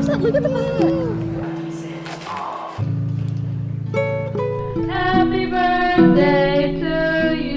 There's that. Look at the back. Happy birthday to you.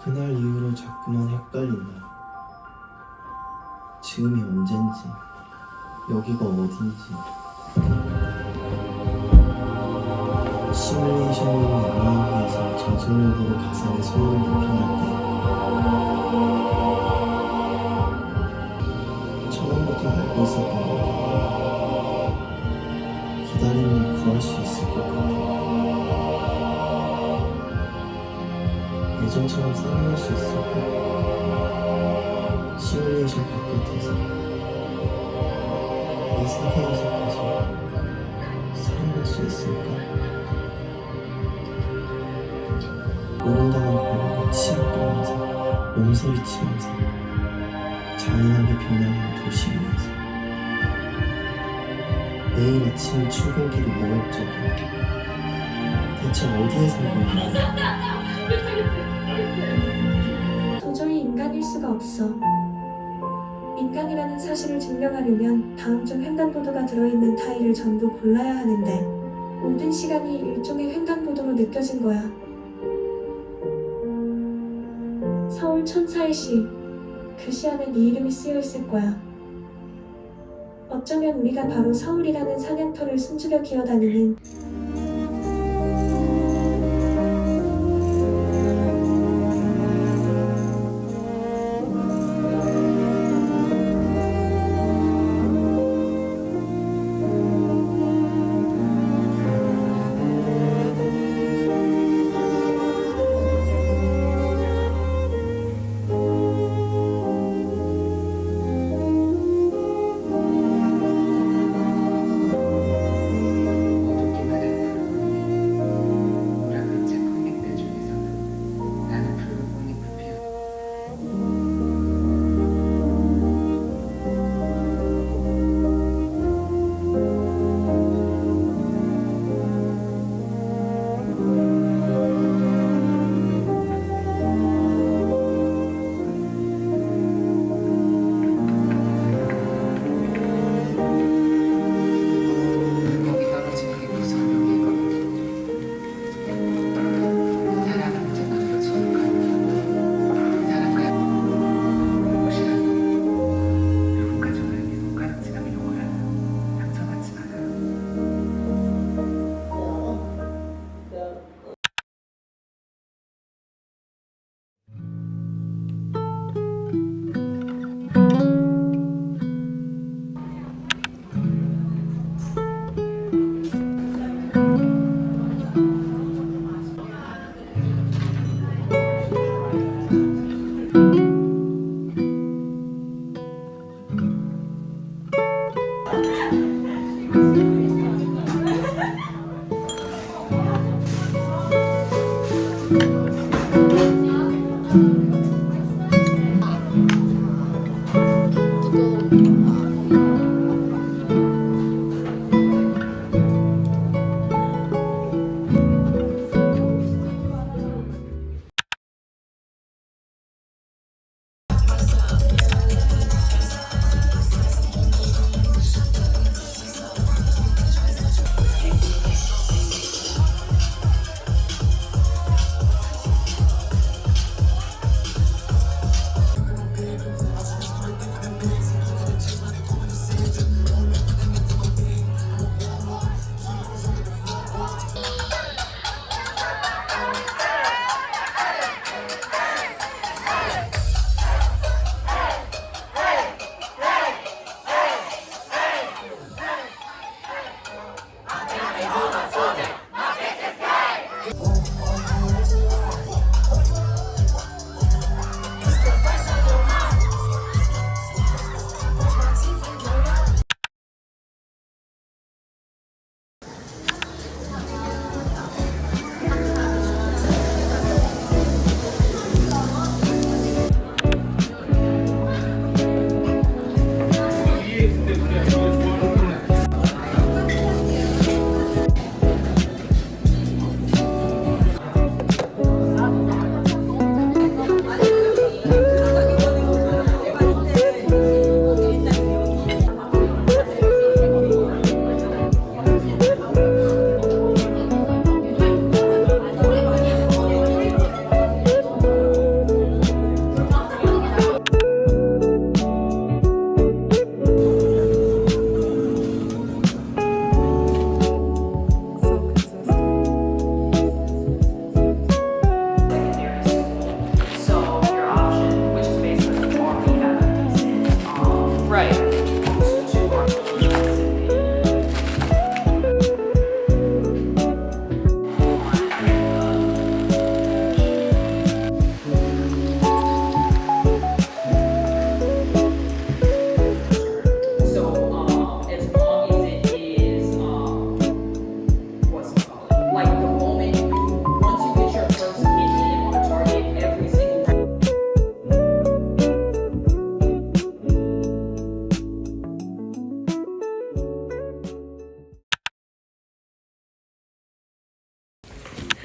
그날 이후로 자꾸만 헷갈린다. 지금이 언젠지, 여기가 어딘지. 시뮬레이션이 영화에서 전속력으로 가상의 소음을 높이는 때 처음부터 알고 있었던 것 같아. 기다리면 구할 수 있을 것 같아. 예전처럼 살아날 수 있을까? 시뮬레이션 바깥에서 이 세계에서 계속 살아날 수 있을까? 오른다는 공간에 치닫으면서 몸서리치면서 잔인하게 빛나는 도시 위에서 매일 아침 출근길이 모욕적이야. 대체 어디에 살고 있는 거야? 도저히 인간일 수가 없어. 인간이라는 사실을 증명하려면 다음 중 횡단보도가 들어있는 타일을 전부 골라야 하는데 모든 시간이 일종의 횡단보도로 느껴진 거야. 서울 천사의 시, 그 시 안에 네 이름이 쓰여 있을 거야. 어쩌면 우리가 바로 서울이라는 사냥터를 숨죽여 기어다니는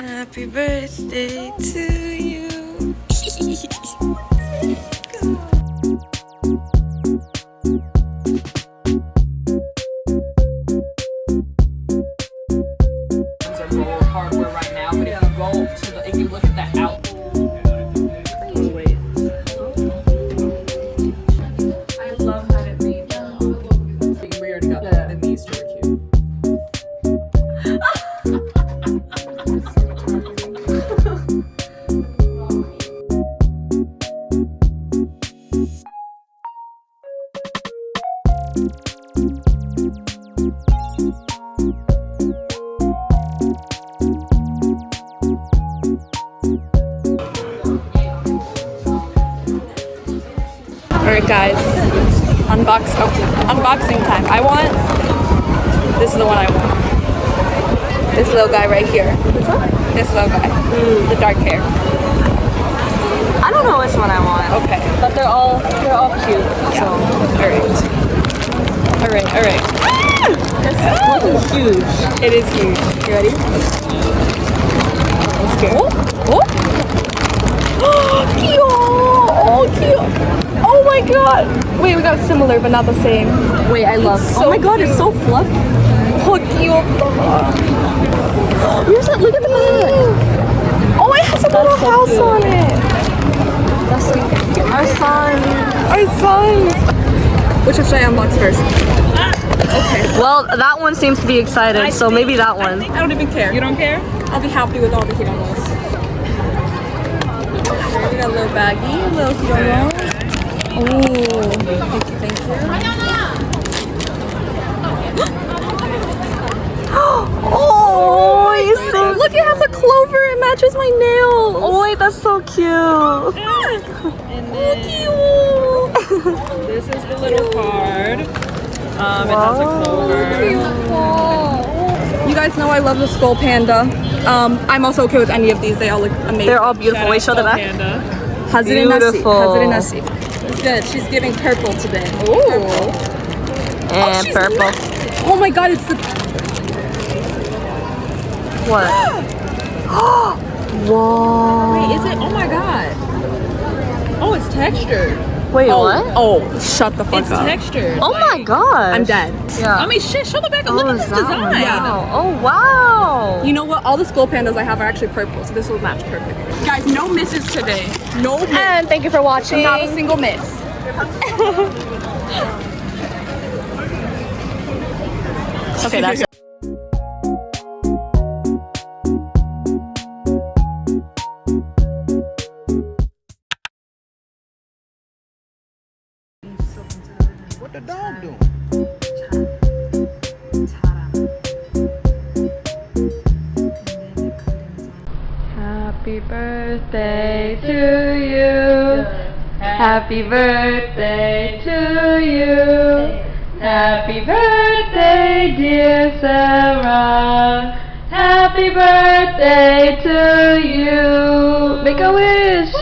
Happy birthday to you. Hardware right now, but if you go to the, if you look at the out. Wait. I love how it made. We already got that in these store cute. Alright guys, unboxing time. I want, this is the one I want. This little guy right here. This little guy, the dark hair. I don't know which one I want. Okay, But they're all cute. yeah. So Alright. it's fucking huge. It is huge. You ready? Let's go. Oh, cute! Oh, cute! Oh my god! Wait, we got similar but not the same. Wait, I love. so Oh my god, it's so fluffy. Oh, cute! Where's that? Look at the back. Oh, it has a little so house cute. on it. That's so cute. Our son. Our sons. Which one should I unbox first? Okay. Well, that one seems to be excited, so maybe that one. I don't even care. You don't care? I'll be happy with all the heat on this. Here we got a little baggie, a little heat on. Oh, thank you. Oh, he's so look, it has a clover. It matches my nails. Oh wait, that's so cute. And then, this is the little card. It has a clover. You guys know I love the skull panda. I'm also okay with any of these. They all look amazing. They're all beautiful. Wait, show the back. Hazare nasi. It's good. She's giving purple today. Ooh. And she's purple. Oh my god, it's the What? Whoa. wait, is it? Oh my god. Oh, it's textured. Wait, what? Oh, shut the fuck It's up. textured. Oh my god. I'm dead. Yeah. I mean, shit, show the back. Look at this design. Wow. Oh wow. You know what? All the skull pandas I have are actually purple, so this will match perfect. Guys, no misses today. No miss. And thank you for watching. Not a single miss. Okay, that's it. What the dog doing? Happy birthday to you. Happy birthday to you. Happy birthday, dear Sarah. Happy birthday to you. Make a wish.